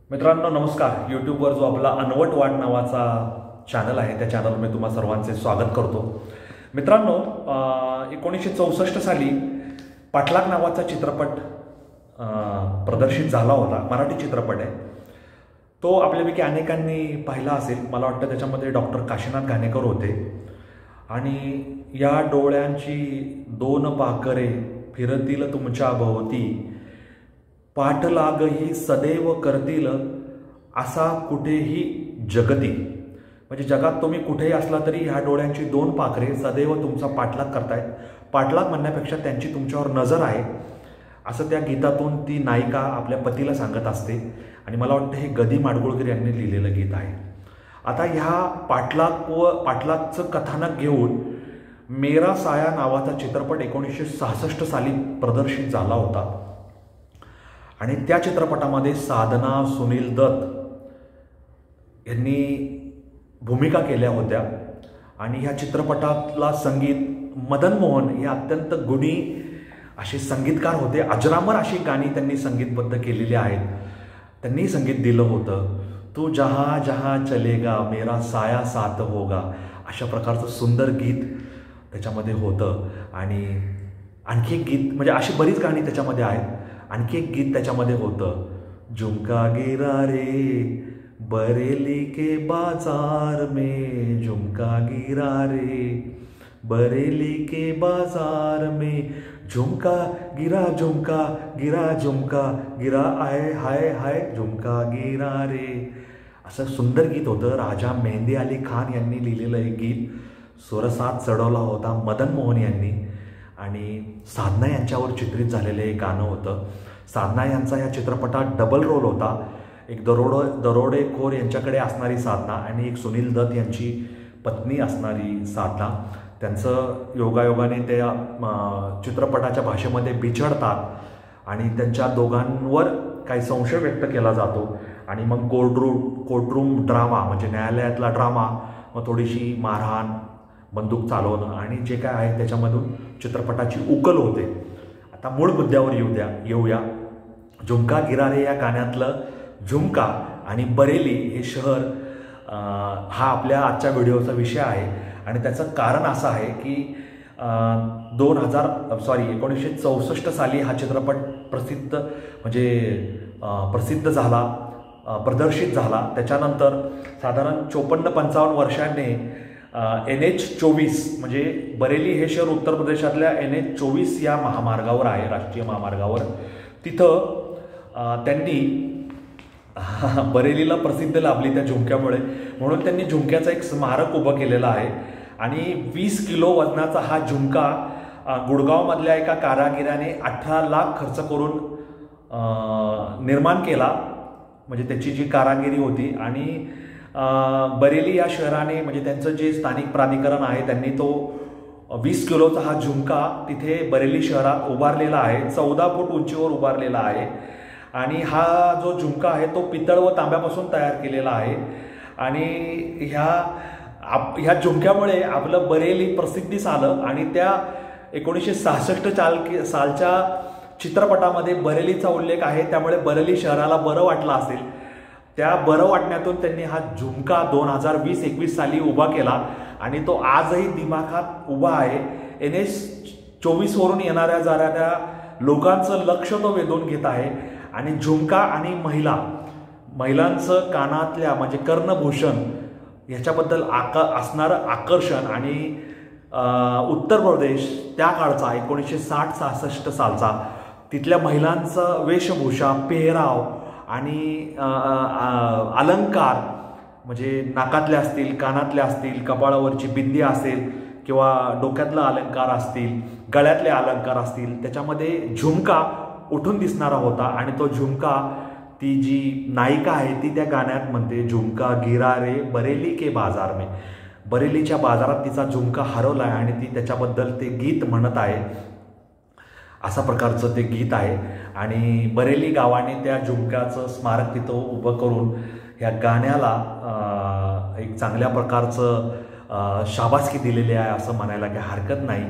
मित्रांनो नमस्कार. यूट्यूबवर जो आपला अनवट वाट नावाचा चॅनल आहे त्या चॅनलवर मी तुम्हा सर्वांचे स्वागत करतो. मित्रांनो 1964 साली पाठलाग नावाचा चित्रपट प्रदर्शित झाला होता. मराठी चित्रपट आहे तो. आपल्यापैकी अनेकांनी पाहिला असेल. मला वाटतं त्याच्यामध्ये डॉक्टर काशीनाथ घाणेकर होते. आणि या डोळ्यांची दोन पाखरे फिरतील तुमच्या भोवती, पाठलागही सदैव करतील असा कुठेही जगती. म्हणजे जगात तुम्ही कुठेही असला तरी ह्या डोळ्यांची दोन पाखरे सदैव तुमचा पाठलाग करतायत. पाठलाग म्हणण्यापेक्षा त्यांची तुमच्यावर नजर आहे असं त्या गीतातून ती नायिका आपल्या पतीला सांगत असते. आणि मला वाटतं हे गदी माडगुळकर यांनी लिहिलेलं गीत आहे. आता ह्या पाठलागचं कथानक घेऊन मेरा साया नावाचा चित्रपट 1966 साली प्रदर्शित झाला होता. आणि त्या चित्रपटामध्ये साधना, सुनील दत्त यांनी भूमिका केल्या होत्या. आणि ह्या चित्रपटातला संगीत मदन मोहन हे अत्यंत गुणी असे संगीतकार होते. अजरामर अशी गाणी त्यांनी संगीतबद्ध केलेली आहेत. त्यांनी संगीत दिलं होतं. तू जहाँ जहाँ चलेगा मेरा साया साथ होगा अशा प्रकारचं सुंदर गीत त्याच्यामध्ये होतं. आणि आणखी एक गीत म्हणजे अशी बरीच गाणी त्याच्यामध्ये आहेत. आणखी एक गीत त्याच्यामध्ये होतं, झुमका गिरा रे बरेली के बाजार में, झुमका गिरा रे बरेली के बाजार में, झुमका गिरा झुमका गिरा आय हाय हाय झुमका गिरा रे. असं सुंदर गीत होतं. राजा मेहंदी अली खान यांनी लिहिलेलं एक गीत स्वरसात चढवला होता मदन मोहन यांनी. आणि साधना यांच्यावर चित्रित झालेलं एक गाणं होतं. साधना यांचा ह्या चित्रपटात डबल रोल होता. एक दरोडेखोर यांच्याकडे असणारी साधना आणि एक सुनील दत्त यांची पत्नी असणारी साधना. त्यांचं योगायोगाने त्या चित्रपटाच्या भाषेमध्ये बिछडतात आणि त्यांच्या दोघांवर काही संशय व्यक्त केला जातो. आणि मग कोर्टरूम ड्रामा म्हणजे न्यायालयातला ड्रामा, मग थोडीशी मारहाण, बंदूक चालवणं आणि जे काय आहे त्याच्यामधून चित्रपटाची उकल होते. आता मूळ मुद्द्यावर येऊया. झुमका गिरा रे या गाण्यातलं झुमका आणि बरेली हे शहर हा आपल्या आजच्या व्हिडिओचा विषय आहे. आणि त्याचं कारण असं आहे की 1964 साली हा चित्रपट प्रसिद्ध झाला, प्रदर्शित झाला. त्याच्यानंतर साधारण 54-55 वर्षांनी NH-24 म्हणजे बरेली हे शहर उत्तर प्रदेशातल्या NH-24 या महामार्गावर आहे, राष्ट्रीय महामार्गावर. तिथं त्यांनी बरेलीला प्रसिद्ध लाभली त्या झुमक्यामुळे, म्हणून त्यांनी झुमक्याचं एक स्मारक उभं केलेलं आहे. आणि 20 किलो वजनाचा हा झुमका गुडगावमधल्या एका कारागिराने 18 लाख खर्च करून निर्माण केला. म्हणजे त्याची जी कारागिरी होती. आणि बरेली या शहराने म्हणजे त्यांचं जे स्थानिक प्राधिकरण आहे त्यांनी तो 20 किलोचा हा झुमका तिथे बरेली शहरात उभारलेला आहे. 14 फूट उंचीवर उभारलेला आहे. आणि हा जो झुमका आहे तो पितळ व तांब्यापासून तयार केलेला आहे. आणि ह्या झुमक्यामुळे आपलं बरेली प्रसिद्धीस आलं. आणि त्या 1966 सालच्या चित्रपटामध्ये बरेलीचा उल्लेख आहे. त्यामुळे बरेली शहराला बरं वाटलं असेल. त्या बरं वाटण्यातून त्यांनी हा झुमका 2020-21 साली उभा केला. आणि तो आजही दिमाखात उभा आहे. NH-24 वरून येणाऱ्या जाणाऱ्या लोकांचं लक्ष तो वेधून घेत आहे. आणि झुमका आणि महिलांचं कानातल्या म्हणजे कर्णभूषण ह्याच्याबद्दल असणारं आकर्षण आणि उत्तर प्रदेश त्या काळचा 1960-66 सालचा तिथल्या महिलांचं वेशभूषा, पेहराव आणि अलंकार म्हणजे नाकातले असतील, कानातले असतील, कपाळावरची बिंदी असेल किंवा डोक्यातला अलंकार असतील, गळ्यातले अलंकार असतील, त्याच्यामध्ये झुमका उठून दिसणारा होता. आणि तो झुमका ती जी नायिका आहे ती त्या गाण्यात म्हणते, झुमका गिरा रे बरेली के बाजार में. बरेलीच्या बाजारात तिचा झुमका हरवला आहे आणि ती त्याच्याबद्दल ते गीत म्हणत आहे. अशा प्रकारचं ते गीत आहे. आणि बरेली गावाने त्या झुमक्याचं स्मारक तिथं उभं करून ह्या गाण्याला एक चांगल्या प्रकारचं शाबासकी दिलेली आहे असं म्हणायला काही हरकत नाही.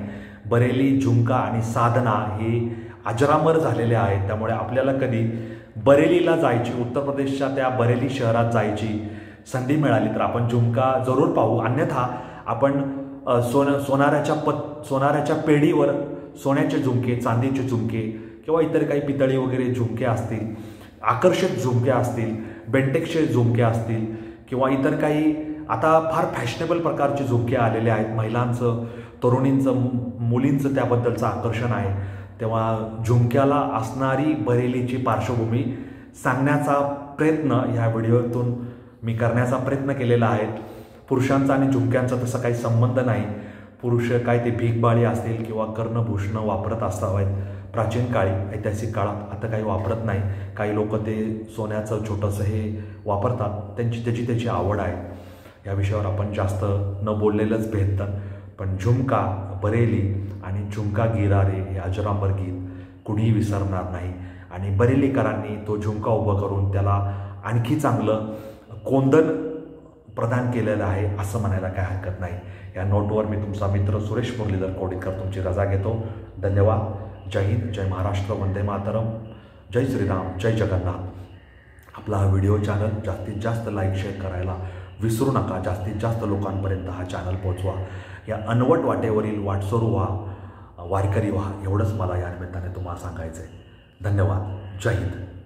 बरेली, झुमका आणि साधना हे अजरामर झालेले आहेत. त्यामुळे आपल्याला कधी बरेलीला जायची, उत्तर प्रदेशच्या त्या बरेली शहरात जायची संधी मिळाली तर आपण झुमका जरूर पाहू. अन्यथा आपण सोनाऱ्याच्या पेढीवर सोन्याचे झुमके, चांदीचे झुमके किंवा इतर काही पितळी वगैरे झुमके असतील, आकर्षक झुमके असतील, बेंटेक्सचे झुमके असतील किंवा इतर काही आता फार फॅशनेबल प्रकारचे झुमके आलेले आहेत. महिलांचं, तरुणींचं, मुलींचं त्याबद्दलचं आकर्षण आहे. तेव्हा झुमक्याला असणारी बरेलीची पार्श्वभूमी सांगण्याचा प्रयत्न ह्या व्हिडिओतून मी करण्याचा प्रयत्न केलेला आहे. पुरुषांचा आणि झुमक्यांचा तसा काही संबंध नाही. पुरुष काय ते भीकबाळी असतील किंवा कर्णभूषणं वापरत असावेत प्राचीन काळी, ऐतिहासिक काळात. आता काही वापरत नाही. काही लोक ते सोन्याचं छोटंसं हे वापरतात, त्याची आवड आहे. या विषयावर आपण जास्त न बोललेलंच बेहतर. पण झुमका बरेली आणि झुमका गिरारे हे अजरामर गीत कुणीही विसरणार नाही. आणि बरेलीकरांनी तो झुमका उभं करून त्याला आणखी चांगलं कोंदण प्रदान केलेलं आहे असं म्हणायला काय हरकत नाही. या नोटवर मी तुमचा मित्र सुरेश मुरलीधर कोडितकर तुमची रजा घेतो. धन्यवाद. जय हिंद, जय महाराष्ट्र, वंदे मातरम, जय श्रीराम, जय जगन्नाथ. आपला हा व्हिडिओ चॅनल जास्तीत जास्त लाईक शेअर करायला विसरू नका. जास्तीत जास्त लोकांपर्यंत हा चॅनल पोहोचवा. या अनवट वाटेवरील वाटसरू व्हा, वारकरी व्हा, एवढंच मला या निमित्ताने तुम्हाला सांगायचं आहे. धन्यवाद. जय हिंद.